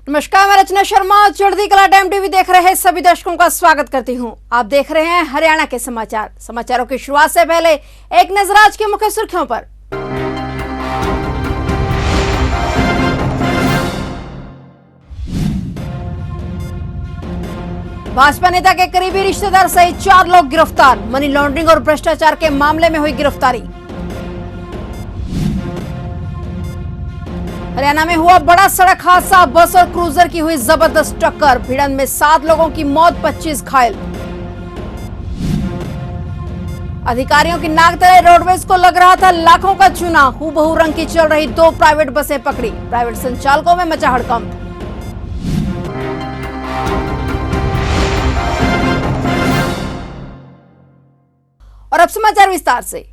नमस्कार, मैं रचना शर्मा चढ़ती कला टाइम टीवी देख रहे सभी दर्शकों का स्वागत करती हूं। आप देख रहे हैं हरियाणा के समाचारों की शुरुआत से पहले एक नजर आज की मुख्य सुर्खियों पर। भाजपा नेता के करीबी रिश्तेदार सहित 4 लोग गिरफ्तार। मनी लॉन्ड्रिंग और भ्रष्टाचार के मामले में हुई गिरफ्तारी। हरियाणा में हुआ बड़ा सड़क हादसा, बस और क्रूजर की हुई जबरदस्त टक्कर। भिड़ंत में 7 लोगों की मौत, 25 घायल। अधिकारियों की नाक तले रोडवेज को लग रहा था लाखों का चूना। हूबहू रंग की चल रही 2 प्राइवेट बसें पकड़ी। प्राइवेट संचालकों में मचा हड़कंप। और अब समाचार विस्तार से।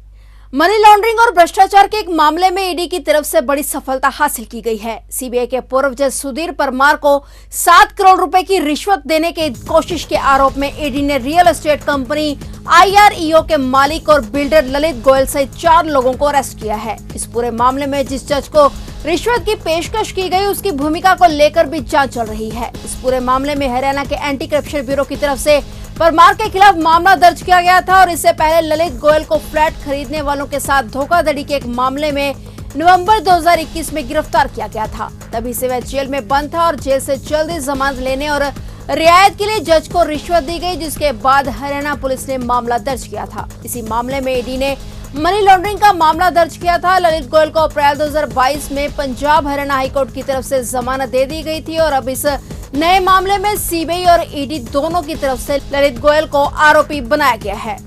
मनी लॉन्ड्रिंग और भ्रष्टाचार के एक मामले में ईडी की तरफ से बड़ी सफलता हासिल की गई है। सीबीआई के पूर्व जज सुधीर परमार को 7 करोड़ रुपए की रिश्वत देने की कोशिश के आरोप में ईडी ने रियल एस्टेट कंपनी IREO के मालिक और बिल्डर ललित गोयल सहित 4 लोगों को अरेस्ट किया है। इस पूरे मामले में जिस जज को रिश्वत की पेशकश की गई उसकी भूमिका को लेकर भी जांच चल रही है। इस पूरे मामले में हरियाणा के एंटी करप्शन ब्यूरो की तरफ से परमार के खिलाफ मामला दर्ज किया गया था और इससे पहले ललित गोयल को फ्लैट खरीदने वालों के साथ धोखाधड़ी के एक मामले में नवंबर 2021 में गिरफ्तार किया गया था। तभी से वह जेल में बंद था और जेल से जल्दी जमानत लेने और रियायत के लिए जज को रिश्वत दी गई, जिसके बाद हरियाणा पुलिस ने मामला दर्ज किया था। इसी मामले में ईडी ने मनी लॉन्ड्रिंग का मामला दर्ज किया था। ललित गोयल को अप्रैल 2022 में पंजाब हरियाणा हाईकोर्ट की तरफ से जमानत दे दी गई थी और अब इस नए मामले में सीबीआई और ईडी दोनों की तरफ से ललित गोयल को आरोपी बनाया गया है।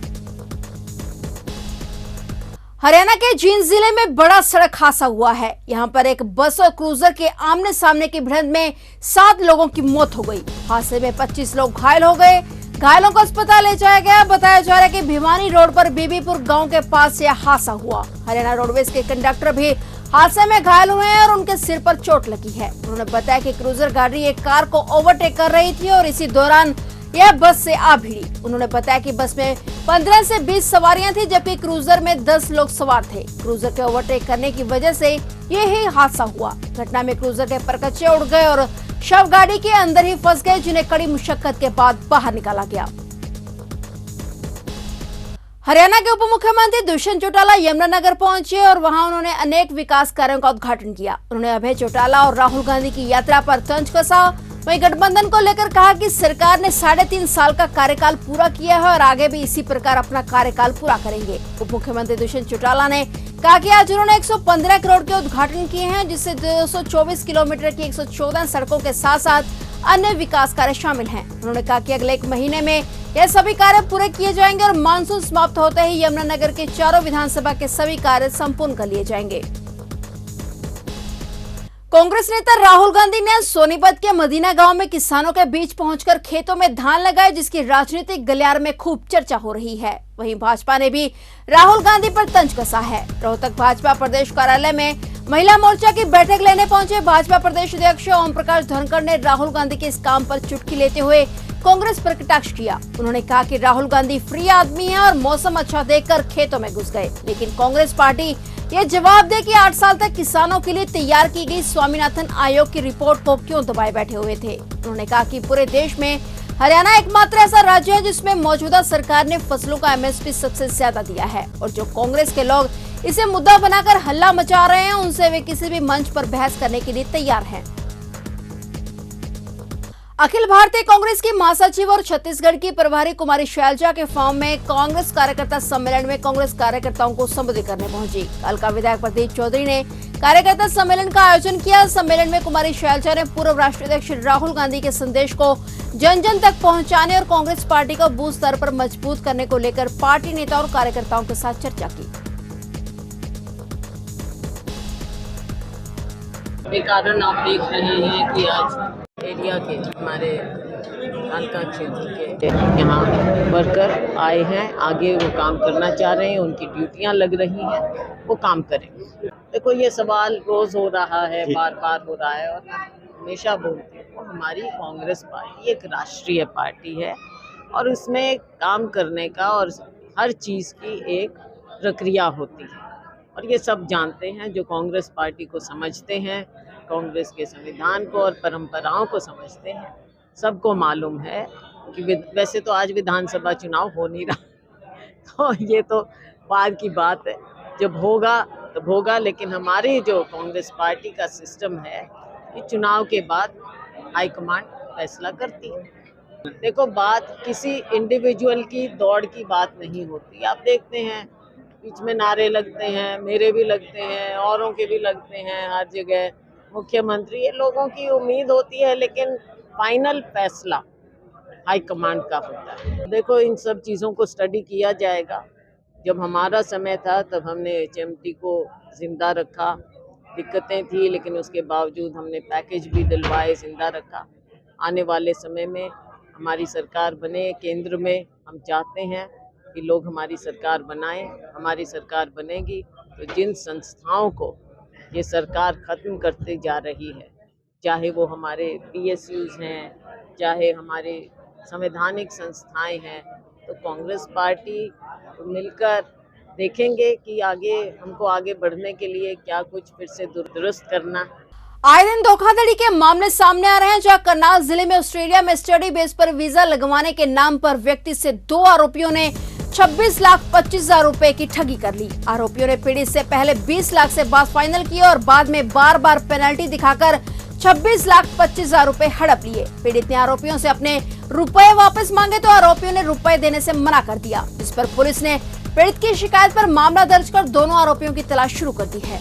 हरियाणा के जींद जिले में बड़ा सड़क हादसा हुआ है। यहां पर एक बस और क्रूजर के आमने सामने की भिड़ंत में 7 लोगों की मौत हो गई। हादसे में 25 लोग घायल हो गए। घायलों को अस्पताल ले जाया गया। बताया जा रहा है कि भिवानी रोड पर बीबीपुर गांव के पास यह हादसा हुआ। हरियाणा रोडवेज के कंडक्टर भी हादसे में घायल हुए हैं और उनके सिर पर चोट लगी है। उन्होंने बताया कि क्रूजर गाड़ी एक कार को ओवरटेक कर रही थी और इसी दौरान यह बस से आ भिड़ी। उन्होंने बताया कि बस में 15 से 20 सवारियां थी, जबकि क्रूजर में 10 लोग सवार थे। क्रूजर के ओवरटेक करने की वजह से यही हादसा हुआ। घटना में क्रूजर के परकच्चे उड़ गए और शव गाड़ी के अंदर ही फंस गए, जिन्हें कड़ी मुशक्कत के बाद बाहर निकाला गया। हरियाणा के उप मुख्यमंत्री दुष्यंत चौटाला यमुनानगर पहुंचे और वहां उन्होंने अनेक विकास कार्यों का उद्घाटन किया। उन्होंने अभय चौटाला और राहुल गांधी की यात्रा पर तंज कसा। वहीं गठबंधन को लेकर कहा कि सरकार ने 3.5 साल का कार्यकाल पूरा किया है और आगे भी इसी प्रकार अपना कार्यकाल पूरा करेंगे। उप मुख्यमंत्री दुष्यंत चौटाला ने कहा कि आज उन्होंने 115 करोड़ के उद्घाटन किए हैं, जिससे 224 किलोमीटर की 114 सड़कों के साथ साथ अन्य विकास कार्य शामिल हैं। उन्होंने कहा कि अगले 1 महीने में यह सभी कार्य पूरे किए जाएंगे और मानसून समाप्त होते ही यमुनानगर के चारों विधानसभा के सभी कार्य संपूर्ण कर लिए जाएंगे। कांग्रेस नेता राहुल गांधी ने सोनीपत के मदीना गांव में किसानों के बीच पहुंचकर खेतों में धान लगाए, जिसकी राजनीतिक गलियार में खूब चर्चा हो रही है। वहीं भाजपा ने भी राहुल गांधी पर तंज कसा है। रोहतक भाजपा प्रदेश कार्यालय में महिला मोर्चा की बैठक लेने पहुंचे भाजपा प्रदेश अध्यक्ष ओम प्रकाश धनखड़ ने राहुल गांधी के इस काम पर चुटकी लेते हुए कांग्रेस पर कटाक्ष किया। उन्होंने कहा कि राहुल गांधी फ्री आदमी है और मौसम अच्छा देखकर खेतों में घुस गए, लेकिन कांग्रेस पार्टी ये जवाब दे कि 8 साल तक किसानों के लिए तैयार की गई स्वामीनाथन आयोग की रिपोर्ट को क्यों दबाए बैठे हुए थे। उन्होंने कहा कि पूरे देश में हरियाणा एकमात्र ऐसा राज्य है जिसमें मौजूदा सरकार ने फसलों का MSP सबसे ज्यादा दिया है और जो कांग्रेस के लोग इसे मुद्दा बनाकर हल्ला मचा रहे हैं, उनसे वे किसी भी मंच पर बहस करने के लिए तैयार हैं। अखिल भारतीय कांग्रेस की महासचिव और छत्तीसगढ़ की प्रभारी कुमारी शैलजा के फॉर्म में कांग्रेस कार्यकर्ता सम्मेलन में कांग्रेस कार्यकर्ताओं को संबोधित करने पहुंची। कल का विधायक प्रदीप चौधरी ने कार्यकर्ता सम्मेलन का आयोजन किया। सम्मेलन में कुमारी शैलजा ने पूर्व राष्ट्रीय अध्यक्ष राहुल गांधी के संदेश को जन जन तक पहुंचाने और कांग्रेस पार्टी को बूथ स्तर पर मजबूत करने को लेकर पार्टी नेताओं और कार्यकर्ताओं के साथ चर्चा की। एक कारण आप देख रहे हैं कि आज एरिया के हमारे हल्का क्षेत्र के यहाँ वर्कर आए हैं, आगे वो काम करना चाह रहे हैं, उनकी ड्यूटियाँ लग रही हैं, वो काम करेंगे। देखो ये सवाल रोज हो रहा है, बार बार हो रहा है और हमेशा बोलते हैं हमारी कांग्रेस पार्टी एक राष्ट्रीय पार्टी है और उसमें काम करने का और हर चीज़ की एक प्रक्रिया होती है और ये सब जानते हैं। जो कांग्रेस पार्टी को समझते हैं, कांग्रेस के संविधान को और परंपराओं को समझते हैं। सबको मालूम है कि वैसे तो आज विधानसभा चुनाव हो नहीं रहा तो ये तो बाद की बात है, जब होगा तब होगा। लेकिन हमारी जो कांग्रेस पार्टी का सिस्टम है कि चुनाव के बाद हाईकमांड फैसला करती है। देखो, बात किसी इंडिविजुअल की दौड़ की बात नहीं होती। आप देखते हैं बीच में नारे लगते हैं, मेरे भी लगते हैं, औरों के भी लगते हैं, हर जगह मुख्यमंत्री, ये लोगों की उम्मीद होती है, लेकिन फाइनल फैसला हाईकमांड का होता है। देखो, इन सब चीज़ों को स्टडी किया जाएगा। जब हमारा समय था तब हमने HMT को जिंदा रखा, दिक्कतें थी लेकिन उसके बावजूद हमने पैकेज भी दिलवाए, जिंदा रखा। आने वाले समय में हमारी सरकार बने केंद्र में, हम चाहते हैं कि लोग हमारी सरकार बनाएं। हमारी सरकार बनेगी तो जिन संस्थाओं को ये सरकार ख़त्म करते जा रही है, चाहे वो हमारे PSUs हैं, चाहे हमारे संवैधानिक संस्थाएं हैं, तो कांग्रेस पार्टी मिलकर देखेंगे कि आगे हमको आगे बढ़ने के लिए क्या कुछ फिर से दुरुस्त करना है। आए दिन धोखाधड़ी के मामले सामने आ रहे हैं, जहां करनाल जिले में ऑस्ट्रेलिया में स्टडी बेस पर वीजा लगवाने के नाम पर व्यक्ति से 2 आरोपियों ने 26,25,000 रुपए की ठगी कर ली। आरोपियों ने पीड़ित से पहले 20 लाख से बात फाइनल की और बाद में बार-बार पेनल्टी दिखाकर 26,25,000 रुपए हड़प लिए। पीड़ित ने आरोपियों से अपने रुपए वापस मांगे तो आरोपियों ने रुपए देने से मना कर दिया, जिस पर पुलिस ने पीड़ित की शिकायत पर मामला दर्ज कर दोनों आरोपियों की तलाश शुरू कर दी है।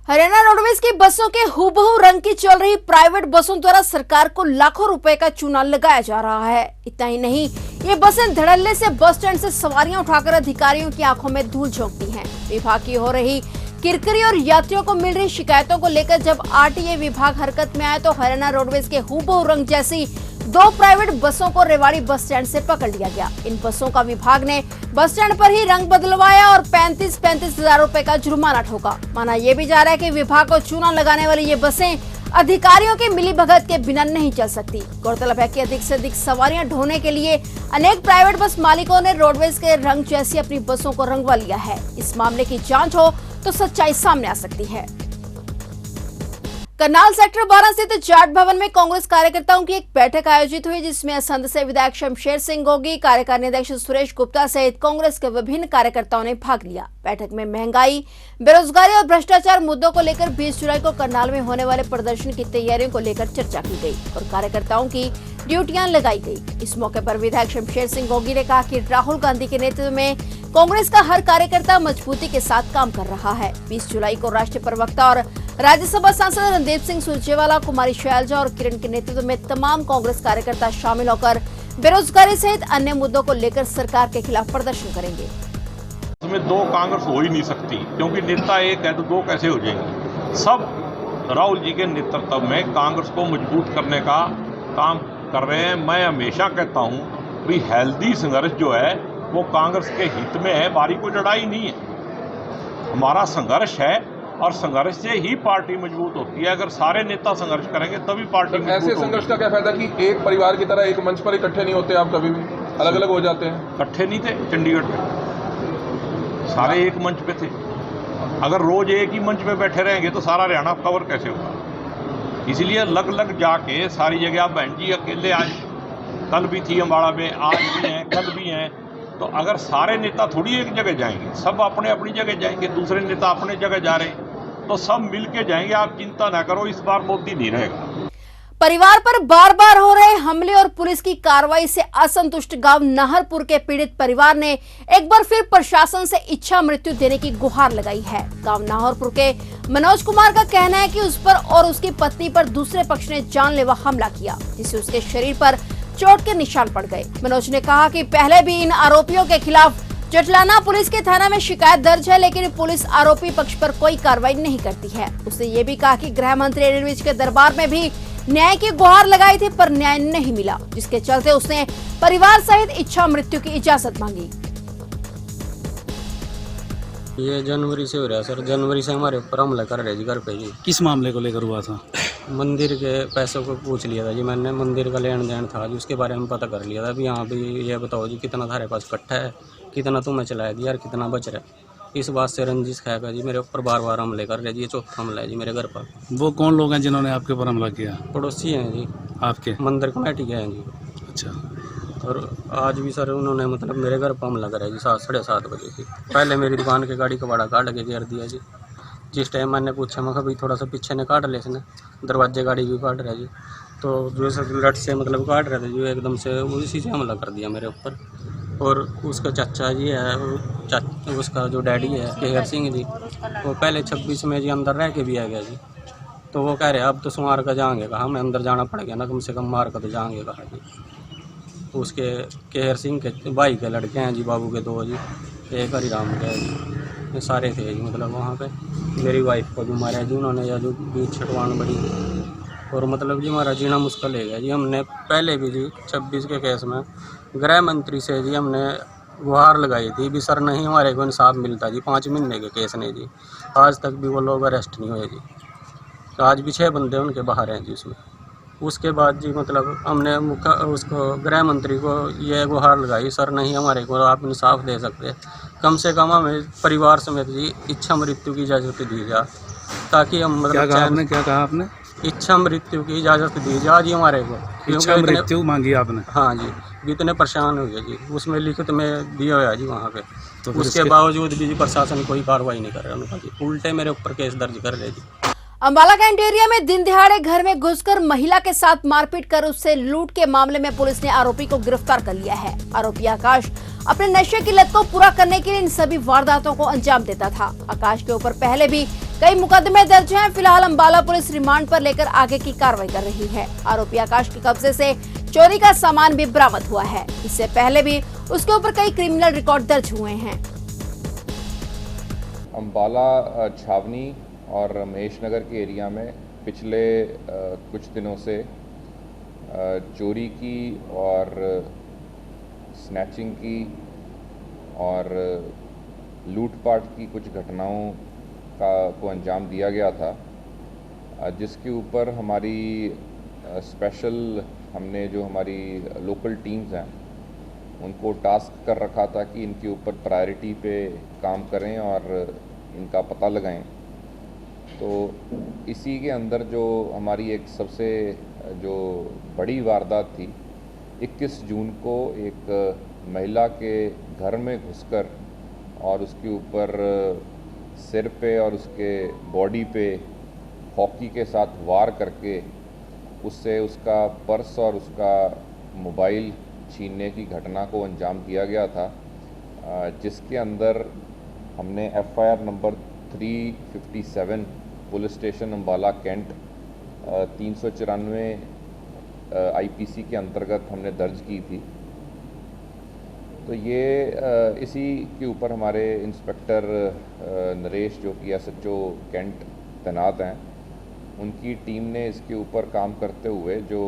हरियाणा रोडवेज की बसों के हूबहू रंग की चल रही प्राइवेट बसों द्वारा सरकार को लाखों रुपए का चूना लगाया जा रहा है। इतना ही नहीं, ये बसें धड़ल्ले से बस स्टैंड से सवारियां उठाकर अधिकारियों की आंखों में धूल झोंकती हैं। विभाग की हो रही किरकिरी और यात्रियों को मिल रही शिकायतों को लेकर जब RTA विभाग हरकत में आया तो हरियाणा रोडवेज के हूबहू रंग जैसी 2 प्राइवेट बसों को रेवाड़ी बस स्टैंड से पकड़ लिया गया। इन बसों का विभाग ने बस स्टैंड पर ही रंग बदलवाया और 35,000 रुपए का जुर्माना ठोका। माना यह भी जा रहा है कि विभाग को चूना लगाने वाली ये बसें अधिकारियों की मिलीभगत के बिना नहीं चल सकती। गौरतलब है कि अधिक से अधिक सवारियां ढोने के लिए अनेक प्राइवेट बस मालिकों ने रोडवेज के रंग जैसी अपनी बसों को रंगवा लिया है। इस मामले की जांच हो तो सच्चाई सामने आ सकती है। करनाल सेक्टर 12 स्थित जाट भवन में कांग्रेस कार्यकर्ताओं की एक बैठक आयोजित हुई, जिसमें असंध से विधायक शमशेर सिंह गोगी, कार्यकारिणी अध्यक्ष सुरेश गुप्ता सहित कांग्रेस के विभिन्न कार्यकर्ताओं ने भाग लिया। बैठक में महंगाई, बेरोजगारी और भ्रष्टाचार मुद्दों को लेकर 20 जुलाई को करनाल में होने वाले प्रदर्शन की तैयारियों को लेकर चर्चा की गई और कार्यकर्ताओं की ड्यूटियां लगाई गई। इस मौके पर विधायक शमशेर सिंह गोगी ने कहा कि राहुल गांधी के नेतृत्व में कांग्रेस का हर कार्यकर्ता मजबूती के साथ काम कर रहा है। 20 जुलाई को राष्ट्रीय प्रवक्ता और राज्यसभा सांसद रणदीप सिंह सुरजेवाला, कुमारी शैलजा और किरण के नेतृत्व में तमाम कांग्रेस कार्यकर्ता शामिल होकर बेरोजगारी सहित अन्य मुद्दों को लेकर सरकार के खिलाफ प्रदर्शन करेंगे। इसमें 2 कांग्रेस हो ही नहीं सकती, क्योंकि नेता एक है तो 2 कैसे हो जाएंगे। सब राहुल जी के नेतृत्व में कांग्रेस को मजबूत करने का काम कर रहे हैं। मैं हमेशा कहता हूँ कि हेल्दी संघर्ष जो है वो कांग्रेस के हित में है, बारी को लड़ाई नहीं है। हमारा संघर्ष है और संघर्ष से ही पार्टी मजबूत होती है। अगर सारे नेता संघर्ष करेंगे तभी पार्टी मजबूत होगी। ऐसे संघर्ष का क्या फायदा कि एक परिवार की तरह एक मंच पर इकट्ठे नहीं होते, आप कभी भी अलग अलग हो जाते हैं। इकट्ठे नहीं थे चंडीगढ़ में, सारे एक मंच पे थे। अगर रोज एक ही मंच पे बैठे रहेंगे तो सारा हरियाणा कवर कैसे होगा। इसलिए अलग अलग जाके सारी जगह, आप बहन जी अकेले आज कल भी थी अम्बाड़ा में, आज भी हैं, कल भी हैं, तो अगर सारे नेता थोड़ी एक जगह जाएंगे, सब अपने अपनी जगह जाएंगे, दूसरे नेता अपने जगह जा रहे हैं तो सब मिलके जाएंगे। आप चिंता ना करो, इस बार मोदी नहीं रहेगा। परिवार पर बार बार हो रहे हमले और पुलिस की कार्रवाई से असंतुष्ट गांव नाहरपुर के पीड़ित परिवार ने एक बार फिर प्रशासन से इच्छा मृत्यु देने की गुहार लगाई है। गांव नाहरपुर के मनोज कुमार का कहना है कि उस पर और उसकी पत्नी पर दूसरे पक्ष ने जानलेवा हमला किया, जिससे उसके शरीर पर चोट के निशान पड़ गए। मनोज ने कहा कि पहले भी इन आरोपियों के खिलाफ जटलाना पुलिस के थाना में शिकायत दर्ज है, लेकिन पुलिस आरोपी पक्ष पर कोई कार्रवाई नहीं करती है। उसने ये भी कहा कि गृह मंत्री अनिल विज के दरबार में भी न्याय की गुहार लगाई थी, पर न्याय नहीं मिला, जिसके चलते उसने परिवार सहित इच्छा मृत्यु की इजाजत मांगी। ये जनवरी से हो रहा है सर, जनवरी से हमारे ऊपर हमला कर रहे जी घर पे जी। किस मामले को लेकर हुआ था? मंदिर के पैसों को पूछ लिया था जी मैंने, मंदिर का लेन देन था जी, उसके बारे में पता कर लिया था। अभी यहाँ भी ये बताओ जी कितना तुम्हारे पास इकट्ठा है, कितना तुम्हें चलाया दिया और कितना बच रहा है। इस बात से रंजिश खाएगा जी, मेरे ऊपर बार बार हमले कर रहे जी। ये चौथा हमला है जी मेरे घर पर। वो कौन लोग हैं जिन्होंने आपके ऊपर हमला किया? पड़ोसी हैं जी, आपके? मंदिर कमेटी के हैं जी। अच्छा। और आज भी सर उन्होंने मतलब मेरे घर पर हमला करा जी 7:30 बजे से। पहले मेरी दुकान के गाड़ी कबाड़ा काट के घेर दिया जी। जिस टाइम मैंने पूछा, मैं भाई थोड़ा सा पीछे ने काट ले इसने, दरवाजे गाड़ी भी काट रहा जी। तो जो सब लट से मतलब काट रहे थे जो एकदम से उसी से हमला कर दिया मेरे ऊपर। और उसका चाचा जी है, उसका जो डैडी है केहर सिंह जी, वो पहले 26 में जी अंदर रह के भी आ गया जी। तो वो कह रहे अब तो सुमार का जाएंगे कहा, हमें अंदर जाना पड़ गया ना, कम से कम मार का तो जाएंगे कहा जी। उसके केहर सिंह के भाई के लड़के हैं जी, बाबू के 2 जी, एक हरिराम के है जी। ये सारे थे जी मतलब वहाँ पे। मेरी वाइफ को भी मारा जी उन्होंने, या जो बीच छटवान बड़ी। और मतलब जी हमारा जीना मुश्किल है गया जी। हमने पहले भी जी 26 के केस में गृह मंत्री से जी हमने गुहार लगाई थी भी, सर नहीं हमारे को इंसाफ मिलता जी। 5 महीने के केस ने जी, आज तक भी वो लोग अरेस्ट नहीं हुए जी। तो आज भी 6 बंदे उनके बाहर हैं जी उसमें। उसके बाद जी मतलब हमने उसको गृह मंत्री को ये गुहार लगाई, सर नहीं हमारे को आप इंसाफ दे सकते, कम से कम हमें परिवार समेत जी इच्छा मृत्यु की इजाज़त दी जाए, ताकि हम क्या मतलब कहा आपने? इच्छा मृत्यु की इजाज़त दी जाए जी हमारे को। इच्छा मृत्यु मांगी आपने? हाँ जी, इतने परेशान हो गए जी, उसमें लिखित में दिया हुआ जी वहाँ पे। तो फिर उसके बावजूद भी जी प्रशासन कोई कार्रवाई नहीं कर रहा उनका जी, उल्टे मेरे ऊपर केस दर्ज कर रहे जी। अंबाला कैंट एरिया में दिन दिहाड़े घर में घुसकर महिला के साथ मारपीट कर उससे लूट के मामले में पुलिस ने आरोपी को गिरफ्तार कर लिया है। आरोपी आकाश अपने नशे की लत को पूरा करने के लिए इन सभी वारदातों को अंजाम देता था। आकाश के ऊपर पहले भी कई मुकदमे दर्ज हैं। फिलहाल अंबाला पुलिस रिमांड पर लेकर आगे की कार्रवाई कर रही है। आरोपी आकाश के कब्जे से चोरी का सामान भी बरामद हुआ है। इससे पहले भी उसके ऊपर कई क्रिमिनल रिकॉर्ड दर्ज हुए हैं। अंबाला छावनी और महेश नगर के एरिया में पिछले कुछ दिनों से चोरी की और स्नैचिंग की और लूटपाट की कुछ घटनाओं को अंजाम दिया गया था, जिसके ऊपर हमारी स्पेशल हमने जो हमारी लोकल टीम्स हैं उनको टास्क कर रखा था कि इनके ऊपर प्रायोरिटी पे काम करें और इनका पता लगाएं। तो इसी के अंदर जो हमारी एक सबसे जो बड़ी वारदात थी, 21 जून को एक महिला के घर में घुसकर और उसके ऊपर सिर पे और उसके बॉडी पे हॉकी के साथ वार करके उससे उसका पर्स और उसका मोबाइल छीनने की घटना को अंजाम दिया गया था, जिसके अंदर हमने FIR number 357 police station Ambala cantt 394 IPC के अंतर्गत हमने दर्ज की थी। तो ये इसी के ऊपर हमारे इंस्पेक्टर नरेश जो कि SHO कैंट तैनात हैं, उनकी टीम ने इसके ऊपर काम करते हुए जो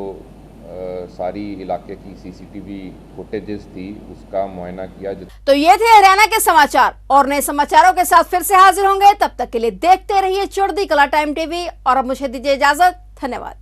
सारी इलाके की CCTV फुटेजेस थी उसका मुआयना किया। तो ये थे हरियाणा के समाचार, और नए समाचारों के साथ फिर से हाजिर होंगे। तब तक के लिए देखते रहिए चढ़ती कला टाइम TV, और अब मुझे दीजिए इजाजत। धन्यवाद।